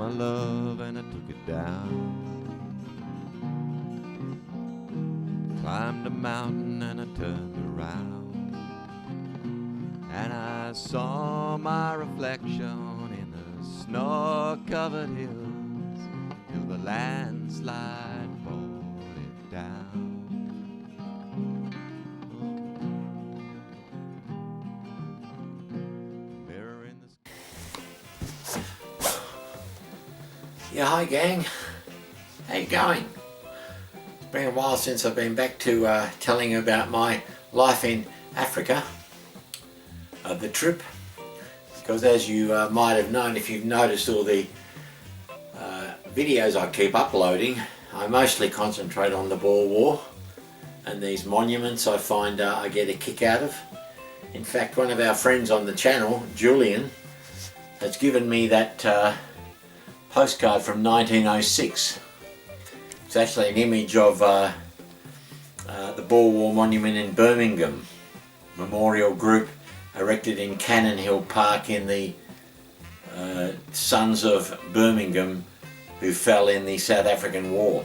my love and I took it down. Climbed a mountain and I turned around, and I saw my reflection in the snow-covered hills till the landslide brought it down. Mirror in the Yeah, hi gang. How you going? It's been a while since I've been back to telling you about my life in Africa, the trip, because as you might have known if you've noticed all the videos I keep uploading, I mostly concentrate on the Boer War and these monuments I find I get a kick out of. In fact, one of our friends on the channel, Julian, has given me that postcard from 1906. It's actually an image of the Boer War monument in Birmingham, memorial group erected in Cannon Hill Park in the sons of Birmingham who fell in the South African War.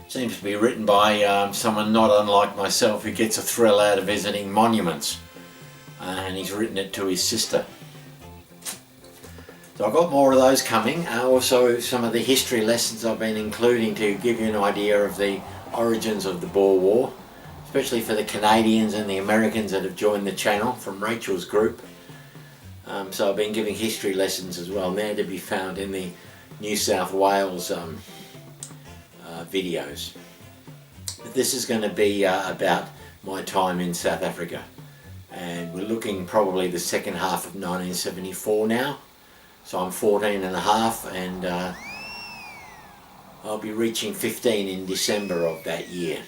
Seems to be written by someone not unlike myself who gets a thrill out of visiting monuments, and he's written it to his sister. So I've got more of those coming, also some of the history lessons I've been including to give you an idea of the origins of the Boer War, especially for the Canadians and the Americans that have joined the channel from Rachel's group. So I've been giving history lessons as well, now to be found in the New South Wales videos. But this is going to be about my time in South Africa, and we're looking probably the second half of 1974 now. So I'm 14 and a half, and I'll be reaching 15 in December of that year.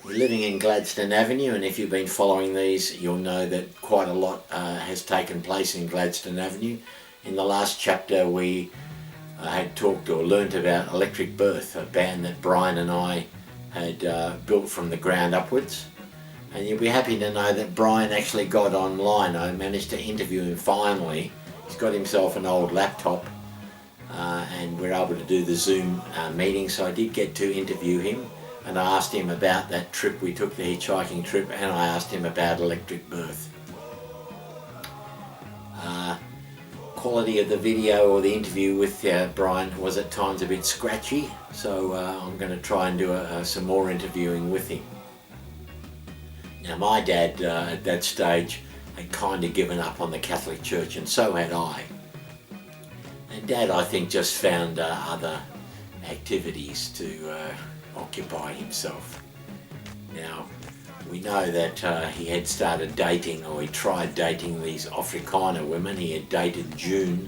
We're living in Gladstone Avenue, and if you've been following these, you'll know that quite a lot has taken place in Gladstone Avenue. In the last chapter we had talked or learnt about Electric Birth, a band that Brian and I had built from the ground upwards. And you'll be happy to know that Brian actually got online. I managed to interview him finally. He's got himself an old laptop and we're able to do the Zoom meeting, so I did get to interview him, and I asked him about that trip we took, the hitchhiking trip, and I asked him about Electric Birth. Quality of the video or the interview with Brian was at times a bit scratchy, so I'm going to try and do some more interviewing with him. Now my dad at that stage had kind of given up on the Catholic Church, and so had I. And Dad, I think, just found other activities to occupy himself. Now, we know that he had started dating, or he tried dating, these Afrikaner women. He had dated June,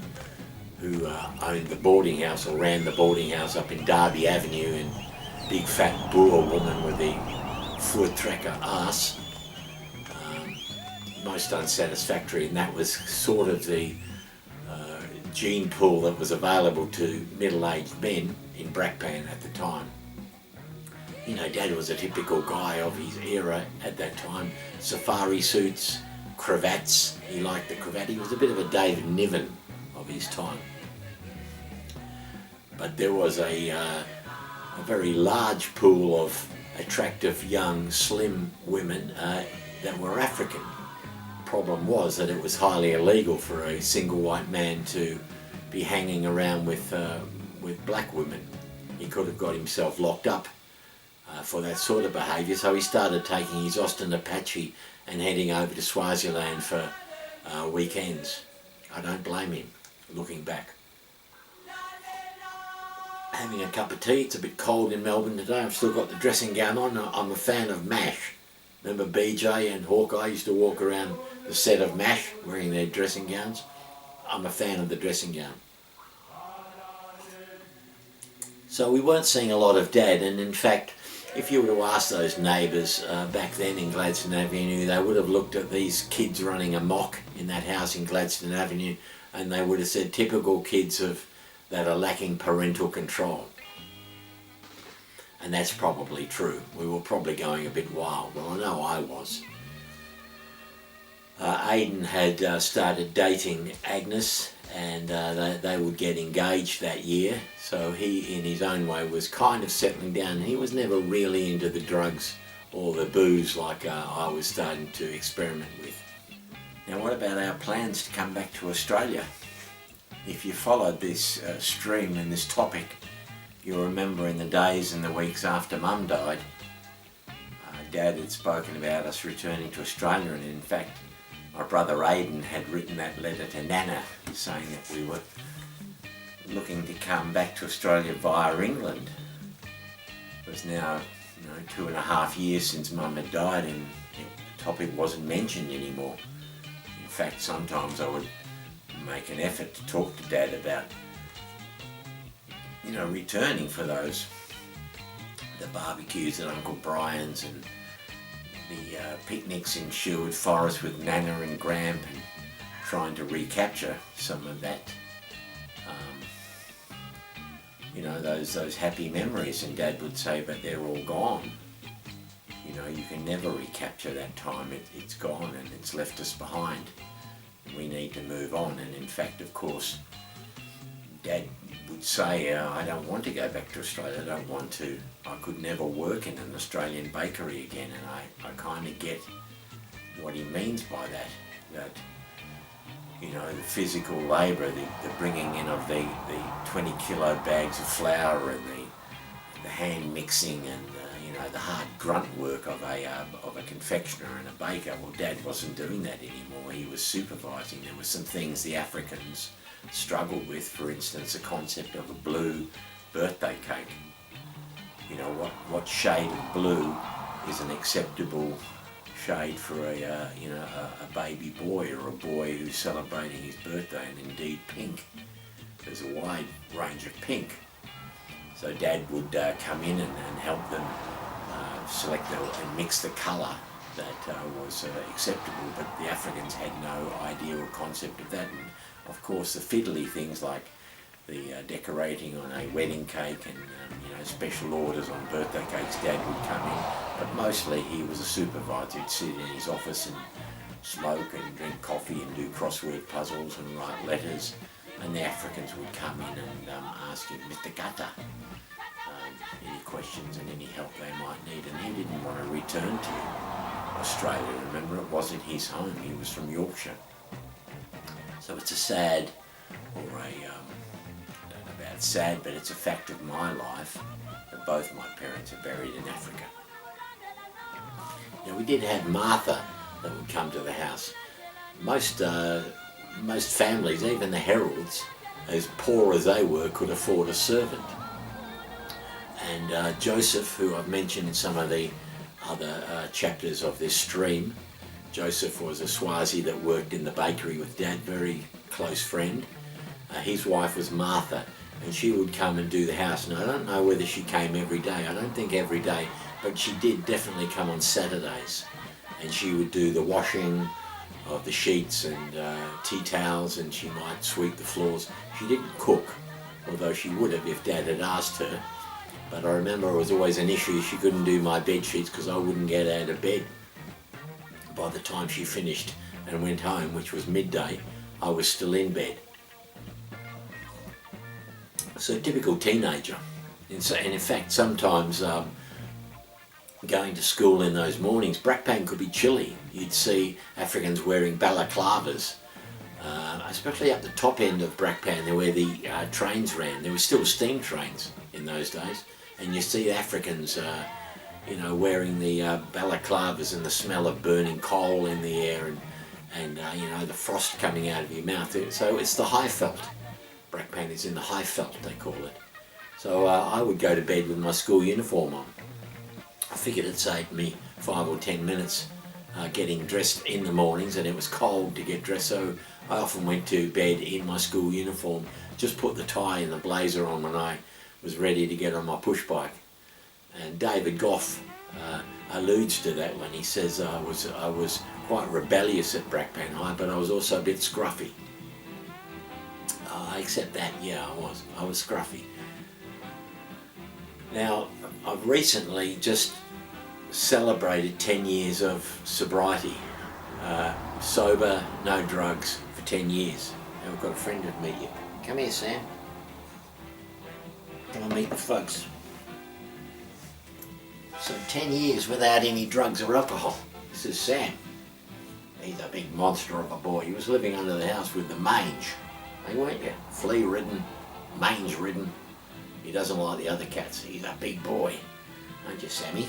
who owned the boarding house, or ran the boarding house up in Derby Avenue, and big fat Boer woman with the voortrekker ass. Most unsatisfactory, and that was sort of the gene pool that was available to middle-aged men in Brakpan at the time. You know, Dad was a typical guy of his era at that time. Safari suits, cravats, he liked the cravat. He was a bit of a David Niven of his time. But there was a very large pool of attractive, young, slim women that were African. Problem was that it was highly illegal for a single white man to be hanging around with black women. He could have got himself locked up for that sort of behaviour, so he started taking his Austin Apache and heading over to Swaziland for weekends. I don't blame him, looking back. Having a cup of tea. It's a bit cold in Melbourne today. I've still got the dressing gown on. I'm a fan of MASH. Remember BJ and Hawkeye used to walk around the set of MASH wearing their dressing gowns? I'm a fan of the dressing gown. So we weren't seeing a lot of Dad, and in fact, if you were to ask those neighbours back then in Gladstone Avenue, they would have looked at these kids running amok in that house in Gladstone Avenue, and they would have said typical kids that are lacking parental control. And that's probably true. We were probably going a bit wild. Well, I know I was. Aidan had started dating Agnes, and they would get engaged that year. So he, in his own way, was kind of settling down. He was never really into the drugs or the booze like I was starting to experiment with. Now, what about our plans to come back to Australia? If you followed this stream and this topic, you'll remember in the days and the weeks after Mum died, Dad had spoken about us returning to Australia, and in fact my brother Aidan had written that letter to Nana saying that we were looking to come back to Australia via England. It was now 2.5 years since Mum had died, and the topic wasn't mentioned anymore. In fact, sometimes I would make an effort to talk to Dad about returning for the barbecues at Uncle Brian's and the picnics in Sherwood Forest with Nana and Gramp, and trying to recapture some of that, those happy memories. And Dad would say, but they're all gone. You can never recapture that time. It's gone and it's left us behind. We need to move on. And in fact, of course, Dad would say, I don't want to go back to Australia. I could never work in an Australian bakery again. And I kind of get what he means by that the physical labour, the bringing in of the 20 kilo bags of flour, and the hand mixing, and the hard grunt work of a confectioner and a baker. Well, Dad wasn't doing that anymore. He was supervising. There were some things the Africans struggled with, for instance, the concept of a blue birthday cake. What shade of blue is an acceptable shade for a baby boy, or a boy who's celebrating his birthday, and indeed pink. There's a wide range of pink. So Dad would come in and help them select and mix the colour that was acceptable, but the Africans had no idea or concept of that. And of course the fiddly things like the decorating on a wedding cake and special orders on birthday cakes, Dad would come in, but mostly he was a supervisor. He'd sit in his office and smoke and drink coffee and do crossword puzzles and write letters, and the Africans would come in and ask him, Mr. Gata, any questions and any help they might need. And he didn't want to return to Australia. Remember, it wasn't his home. He was from Yorkshire. So it's a sad, or a I don't know about sad, but it's a fact of my life that both my parents are buried in Africa. Now, we did have Martha that would come to the house. Most families, even the Heralds, as poor as they were, could afford a servant. And Joseph, who I've mentioned in some of the other chapters of this stream, Joseph was a Swazi that worked in the bakery with Dad, very close friend. His wife was Martha, and she would come and do the house. And I don't know whether she came every day. I don't think every day, but she did definitely come on Saturdays. And she would do the washing of the sheets and tea towels, and she might sweep the floors. She didn't cook, although she would have if Dad had asked her. But I remember it was always an issue. She couldn't do my bed sheets because I wouldn't get out of bed. By the time she finished and went home, which was midday, I was still in bed. So typical teenager. And in fact, sometimes going to school in those mornings, Brakpan could be chilly. You'd see Africans wearing balaclavas, especially up the top end of Brakpan, where the trains ran. There were still steam trains in those days, and you see Africans wearing the balaclavas, and the smell of burning coal in the air, and the frost coming out of your mouth. So it's the Highveld. Brakpan is in the Highveld, they call it. So I would go to bed with my school uniform on. I figured it saved me 5 or 10 minutes getting dressed in the mornings, and it was cold to get dressed, so I often went to bed in my school uniform, just put the tie and the blazer on when I was ready to get on my push bike. And David Goff alludes to that when he says I was quite rebellious at Brakpan High, but I was also a bit scruffy. I accept that, yeah, I was scruffy. Now, I've recently just celebrated 10 years of sobriety. Sober, no drugs for 10 years. I've got a friend to meet you. Come here, Sam. Come and meet the folks. So 10 years without any drugs or alcohol. This is Sam. He's a big monster of a boy. He was living under the house with the mange. Hey, weren't you? Flea-ridden, mange-ridden. He doesn't like the other cats. He's a big boy. Aren't you, Sammy?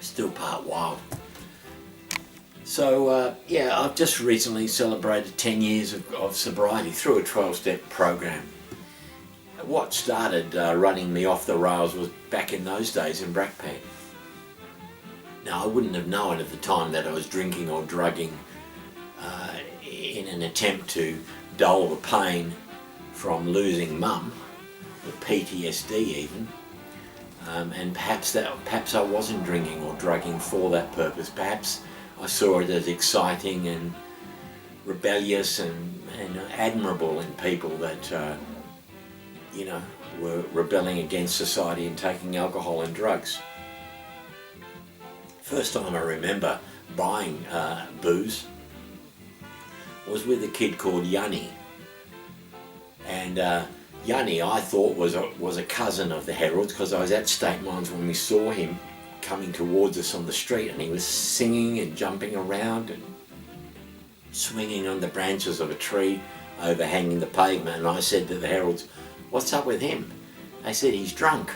Still part wild. So, yeah, I've just recently celebrated 10 years of sobriety through a 12-step program. What started running me off the rails was back in those days in Brackpan. Now, I wouldn't have known at the time that I was drinking or drugging in an attempt to dull the pain from losing mum, or PTSD even, and perhaps I wasn't drinking or drugging for that purpose. Perhaps I saw it as exciting and rebellious and admirable in people that you know, were rebelling against society and taking alcohol and drugs. First time I remember buying booze was with a kid called Yanni. And Yanni, I thought, was a cousin of the Heralds, because I was at State Mines when we saw him coming towards us on the street, and he was singing and jumping around and swinging on the branches of a tree overhanging the pavement. And I said to the Heralds, "What's up with him?" They said, "He's drunk."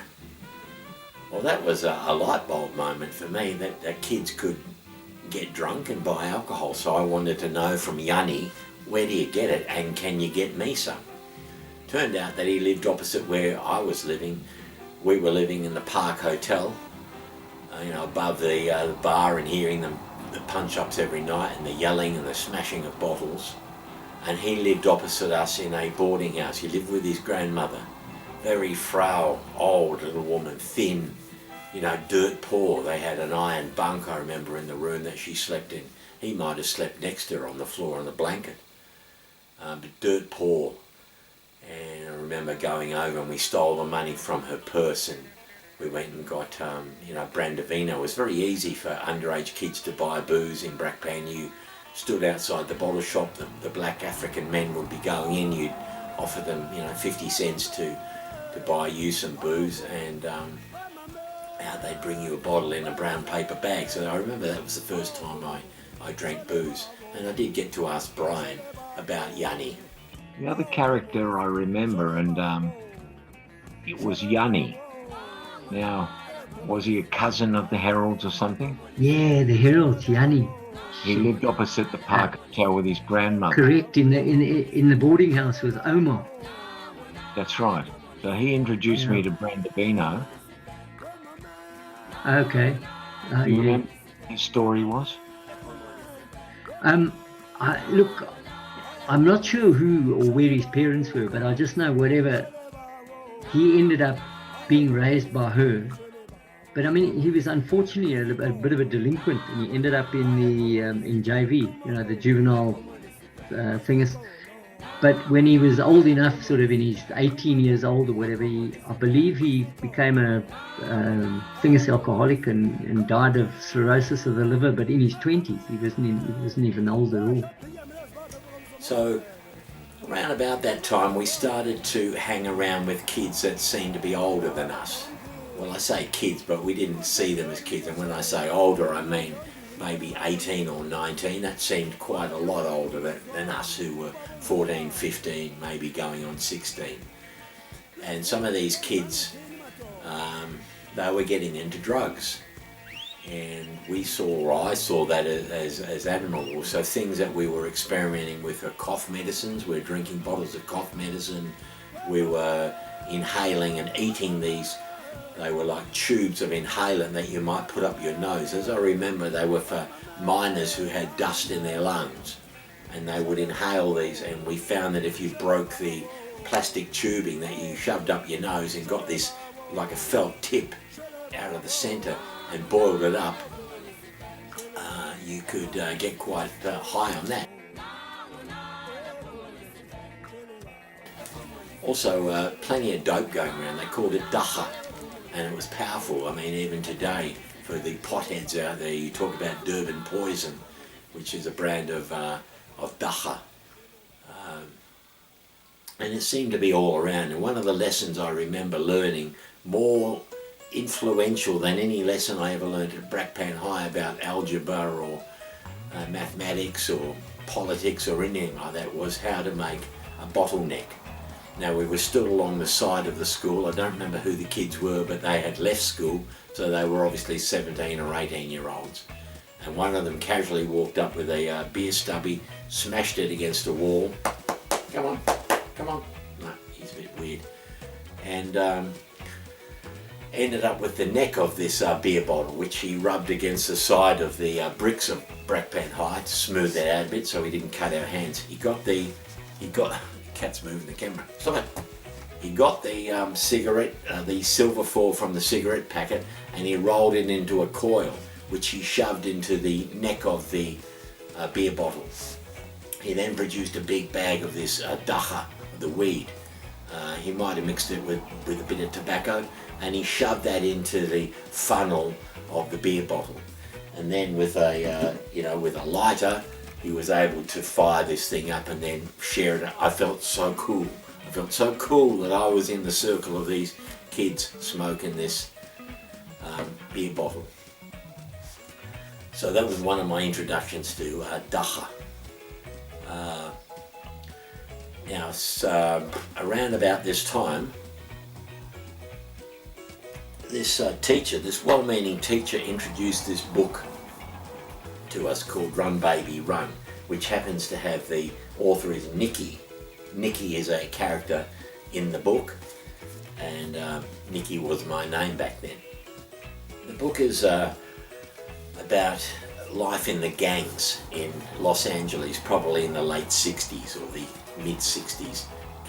Well, that was a light bulb moment for me, that kids could get drunk and buy alcohol. So I wanted to know from Yanni, where do you get it, and can you get me some? Turned out that he lived opposite where I was living. We were living in the Park Hotel, you know, above the bar, and hearing the punch-ups every night and the yelling and the smashing of bottles. And he lived opposite us in a boarding house. He lived with his grandmother, very frail, old little woman, thin, you know, dirt poor. They had an iron bunk, I remember, in the room that she slept in. He might have slept next to her on the floor on the blanket, but dirt poor. And I remember going over, and we stole the money from her purse, and we went and got, you know, Brandivino. It was very easy for underage kids to buy booze in Brackpan. You stood outside the bottle shop, the black African men would be going in, you'd offer them, you know, 50 cents to buy you some booze, and they'd bring you a bottle in a brown paper bag. So I remember that was the first time I drank booze, and I did get to ask Brian about Yanni. The other character I remember, and it was Yanni. Now, was he a cousin of the Heralds or something? Yeah, the Heralds, Yanni. He lived opposite the Park Hotel with his grandmother. Correct, in the boarding house with Omar. That's right. So he introduced me to Brandivino. Okay. Do you remember what his story was? Look, I'm not sure who or where his parents were, but I just know whatever, he ended up being raised by her. But I mean, he was unfortunately a bit of a delinquent, and he ended up in the in JV, you know, the juvenile thingers. But when he was old enough, sort of in his 18 years old or whatever, I believe he became a thingus alcoholic and died of cirrhosis of the liver. But in his 20s, he wasn't even old at all. So around about that time, we started to hang around with kids that seemed to be older than us. Well, I say kids, but we didn't see them as kids. And when I say older, I mean maybe 18 or 19. That seemed quite a lot older than us, who were 14, 15, maybe going on 16. And some of these kids, they were getting into drugs. And I saw that as admirable. So things that we were experimenting with are cough medicines. We were drinking bottles of cough medicine. We were inhaling and eating these. They were like tubes of inhalant that you might put up your nose. As I remember, they were for miners who had dust in their lungs, and they would inhale these. And we found that if you broke the plastic tubing that you shoved up your nose and got this like a felt tip out of the centre and boiled it up, you could get quite high on that. Also, plenty of dope going around. They called it dacha. And it was powerful. I mean, even today, for the potheads out there, you talk about Durban Poison, which is a brand of dacha. And it seemed to be all around. And one of the lessons I remember learning, more influential than any lesson I ever learned at Brackpan High about algebra or mathematics or politics or anything like that, was how to make a bottleneck. Now, we were stood along the side of the school. I don't remember who the kids were, but they had left school, so they were obviously 17 or 18-year-olds. And one of them casually walked up with a beer stubby, smashed it against a wall. Come on, come on. No, he's a bit weird. And ended up with the neck of this beer bottle, which he rubbed against the side of the bricks of Brackpan High to smooth that out a bit so he didn't cut our hands. He got cat's moving the camera. Stop it. He got the cigarette, the silver foil from the cigarette packet, and he rolled it into a coil, which he shoved into the neck of the beer bottle. He then produced a big bag of this dacha, the weed. He might have mixed it with a bit of tobacco, and he shoved that into the funnel of the beer bottle. And then with a with a lighter, he was able to fire this thing up and then share it. I felt so cool. I felt so cool that I was in the circle of these kids smoking this beer bottle. So that was one of my introductions to dacha. Now, around about this time, this teacher, this well-meaning teacher, introduced this book to us called Run Baby Run, which happens to have the author is Nicky. Nicky is a character in the book, and Nicky was my name back then. The book is about life in the gangs in Los Angeles, probably in the late 60s or the mid 60s.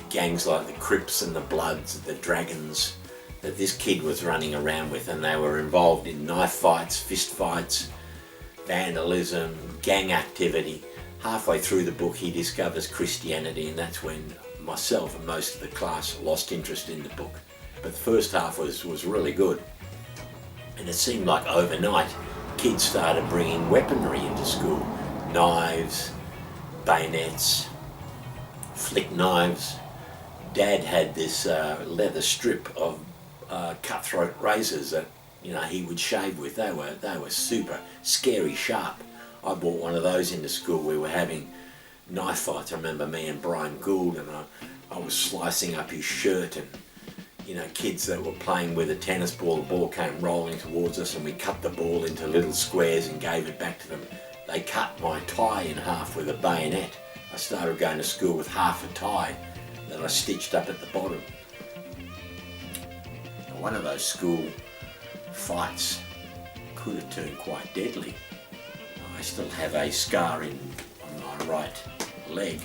Gangs like the Crips and the Bloods, the Dragons, that this kid was running around with, and they were involved in knife fights, fist fights, vandalism, gang activity. Halfway through the book he discovers Christianity, and that's when myself and most of the class lost interest in the book. But the first half was really good, and it seemed like overnight kids started bringing weaponry into school. Knives, bayonets, flick knives. Dad had this leather strip of cutthroat razors that he would shave with. They were super scary sharp. I bought one of those into school. We were having knife fights. I remember me and Brian Gould, and I was slicing up his shirt, and kids that were playing with a tennis ball, the ball came rolling towards us, and we cut the ball into little squares and gave it back to them. They cut my tie in half with a bayonet. I started going to school with half a tie that I stitched up at the bottom. One of those school fights could have turned quite deadly. I still have a scar on my right leg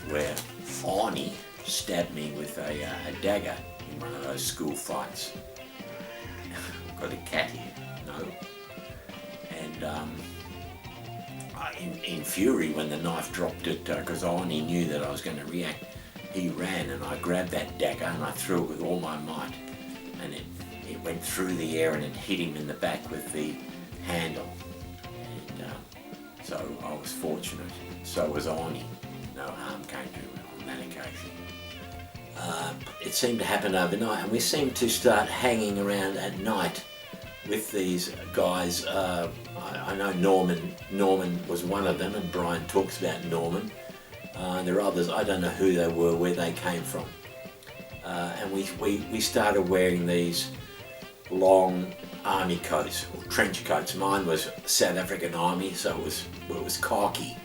where Arnie stabbed me with a dagger in one of those school fights. I've got a cat here, no? And in fury, when the knife dropped it, because Arnie knew that I was going to react, he ran, and I grabbed that dagger and I threw it with all my might. And it went through the air and it hit him in the back with the handle. And so I was fortunate. So was Arnie. No harm came to him on that occasion. It seemed to happen overnight, and we seemed to start hanging around at night with these guys. I know Norman was one of them, and Brian talks about Norman. There are others, I don't know who they were, where they came from. And we started wearing these long army coats, or trench coats. Mine was South African Army, so it was khaki,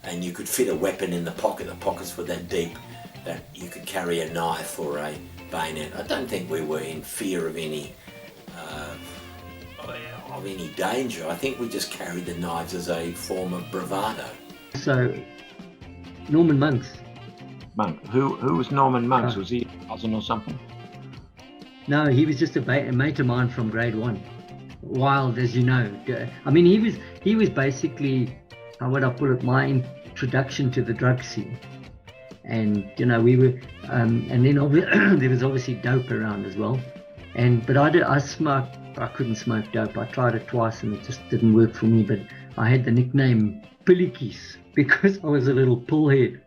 and you could fit a weapon in the pocket. The pockets were that deep that you could carry a knife or a bayonet. I don't think we were in fear of any danger. I think we just carried the knives as a form of bravado. So, Norman Monks. Monk. Who was Norman Monks? Was he a cousin or something? No, he was just a mate of mine from grade 1. Wild, as you know. I mean, he was basically, how would I put it, my introduction to the drug scene. And we were, and then there was obviously dope around as well. But I couldn't smoke dope. I tried it twice and it just didn't work for me. But I had the nickname Pillikies because I was a little pullhead.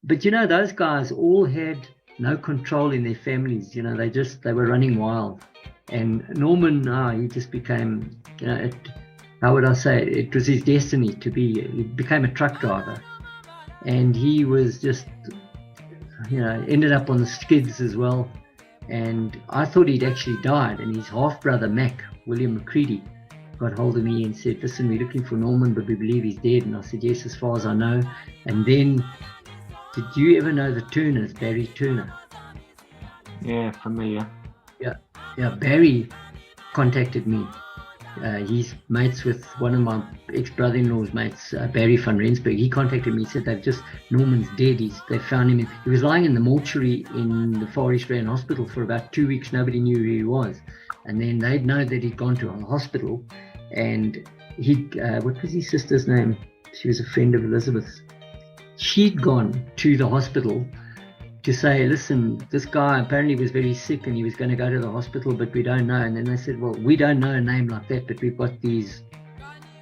But you know, those guys all had no control in their families. You know, they were running wild. And Norman, he just became, you know, how would I say, it was his destiny to be, he became a truck driver. And he was just, you know, ended up on the skids as well. And I thought he'd actually died. And his half-brother, Mac, William McCready, got hold of me and said, listen, we're looking for Norman, but we believe he's dead. And I said, yes, as far as I know. And then, did you ever know the Turners, Barry Turner? Yeah, familiar. Yeah, Barry contacted me. He's mates with one of my ex-brother-in-law's mates, Barry van Rensburg. He contacted me, said Norman's dead. They found him. He was lying in the mortuary in the Far East Rand Hospital for about 2 weeks. Nobody knew who he was. And then they'd know that he'd gone to a hospital. And what was his sister's name? She was a friend of Elizabeth's. She'd gone to the hospital to say, listen, this guy apparently was very sick and he was going to go to the hospital, but we don't know. And then they said, well, we don't know a name like that, but we've got these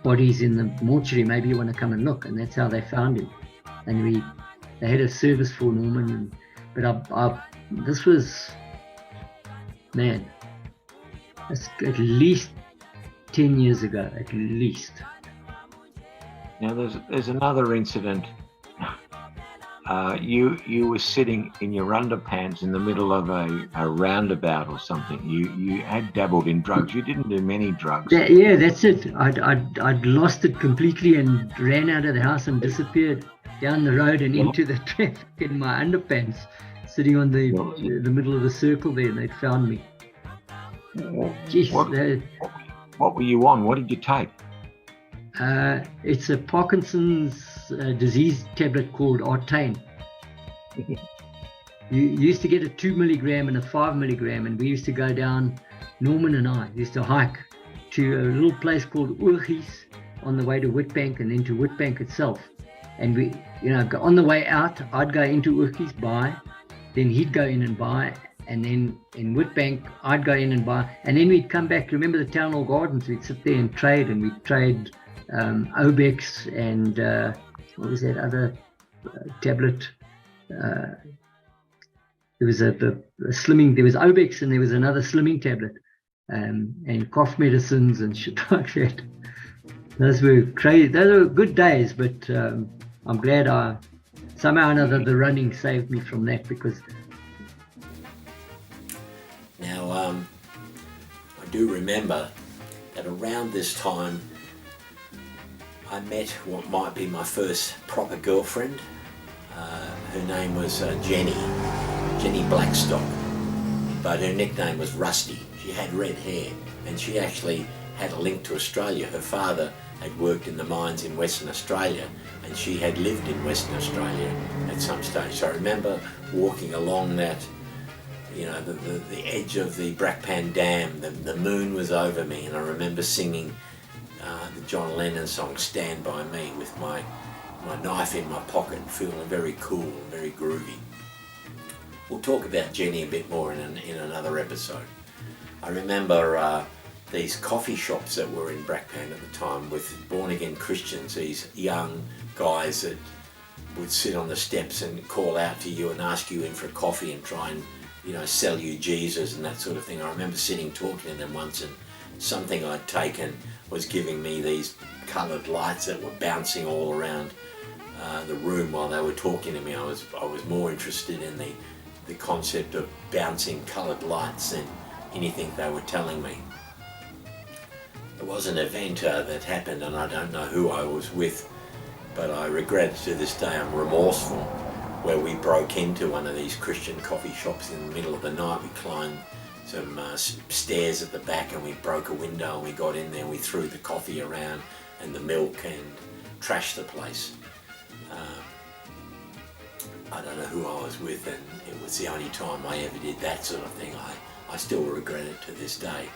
bodies in the mortuary. Maybe you want to come and look. And that's how they found him. And they had a service for Norman. But this was, man, that's at least 10 years ago, at least. Now, there's another incident. You were sitting in your underpants in the middle of a roundabout or something. You had dabbled in drugs. You didn't do many drugs. Yeah, that's it. I'd lost it completely and ran out of the house and disappeared down the road and into the traffic in my underpants, sitting on the middle of the circle there, and they'd found me. Jeez, what were you on? What did you take? It's a Parkinson's disease tablet called Artane. You used to get a 2 milligram and a 5 milligram, and we used to go down, Norman and I used to hike to a little place called Urgies on the way to Witbank and then to Witbank itself. And we, you know, on the way out, I'd go into Urgies, buy, then he'd go in and buy, and then in Witbank, I'd go in and buy, and then we'd come back. Remember the Town Hall Gardens? We'd sit there and trade, and we'd trade Obex and what was that other tablet? There was a slimming. There was Obex and there was another slimming tablet, and cough medicines and shit like that. Those were crazy. Those were good days, but I'm glad somehow or another the running saved me from that, because. Now, I do remember that around this time I met what might be my first proper girlfriend. Her name was Jenny Blackstock, but her nickname was Rusty. She had red hair, and she actually had a link to Australia. Her father had worked in the mines in Western Australia, and she had lived in Western Australia at some stage. So I remember walking along that, you know, the edge of the Brakpan Dam. The moon was over me, and I remember singing the John Lennon song "Stand By Me" with my knife in my pocket, feeling very cool and very groovy. We'll talk about Jenny a bit more in another episode. I remember these coffee shops that were in Brakpan at the time with born-again Christians, these young guys that would sit on the steps and call out to you and ask you in for a coffee and try and, you know, sell you Jesus and that sort of thing. I remember sitting talking to them once, and something I'd taken was giving me these coloured lights that were bouncing all around the room while they were talking to me. I was more interested in the concept of bouncing coloured lights than anything they were telling me. There was an event that happened, and I don't know who I was with, but I regret to this day, I'm remorseful, where we broke into one of these Christian coffee shops in the middle of the night. We climbed some stairs at the back and we broke a window and we got in there and we threw the coffee around and the milk and trashed the place. I don't know who I was with, and it was the only time I ever did that sort of thing. I still regret it to this day.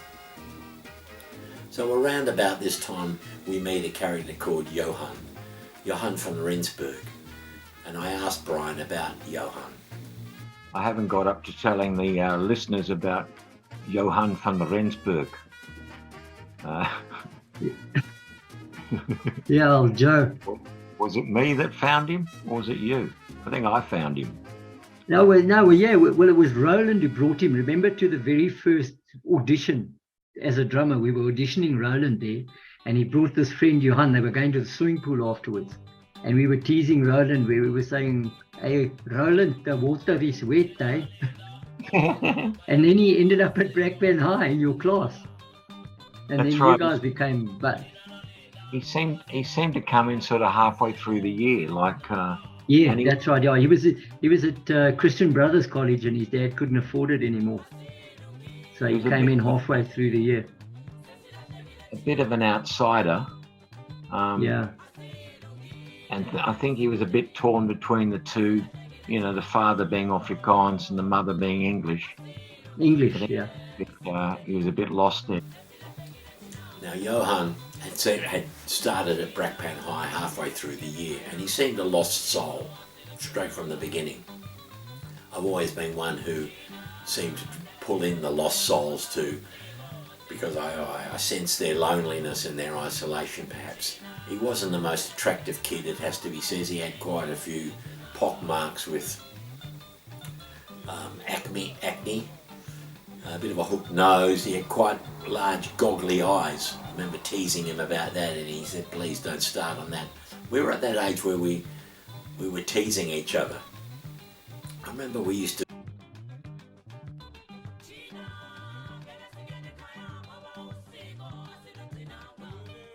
So around about this time we meet a character called Johan van Rensburg, and I asked Brian about Johan. I haven't got up to telling the listeners about Johan van Rensburg. Yeah, old Joe. Was it me that found him, or was it you? I think I found him. Well, it was Roland who brought him. Remember, to the very first audition as a drummer, we were auditioning Roland there, and he brought this friend Johan. They were going to the swimming pool afterwards, and we were teasing Roland where we were saying, "Hey, Roland, the water is wet, eh?" And then he ended up at Blackburn High in your class, and That's then right. you guys became buds. He seemed to come in sort of halfway through the year, like. Yeah, that's right. Yeah, he was at Christian Brothers College, and his dad couldn't afford it anymore, so he came in halfway through the year. A bit of an outsider. Yeah. And I think he was a bit torn between the two, you know, the father being Afrikaans and the mother being English. Yeah. He was a bit lost there. Now, Johan had started at Blackburn High halfway through the year, and he seemed a lost soul straight from the beginning. I've always been one who seemed to pull in the lost souls too, because I sense their loneliness and their isolation perhaps. He wasn't the most attractive kid, it has to be said. He had quite a few pock marks with acne, a bit of a hooked nose. He had quite large goggly eyes. I remember teasing him about that, and he said, "Please don't start on that." We were at that age where we were teasing each other. I remember we used to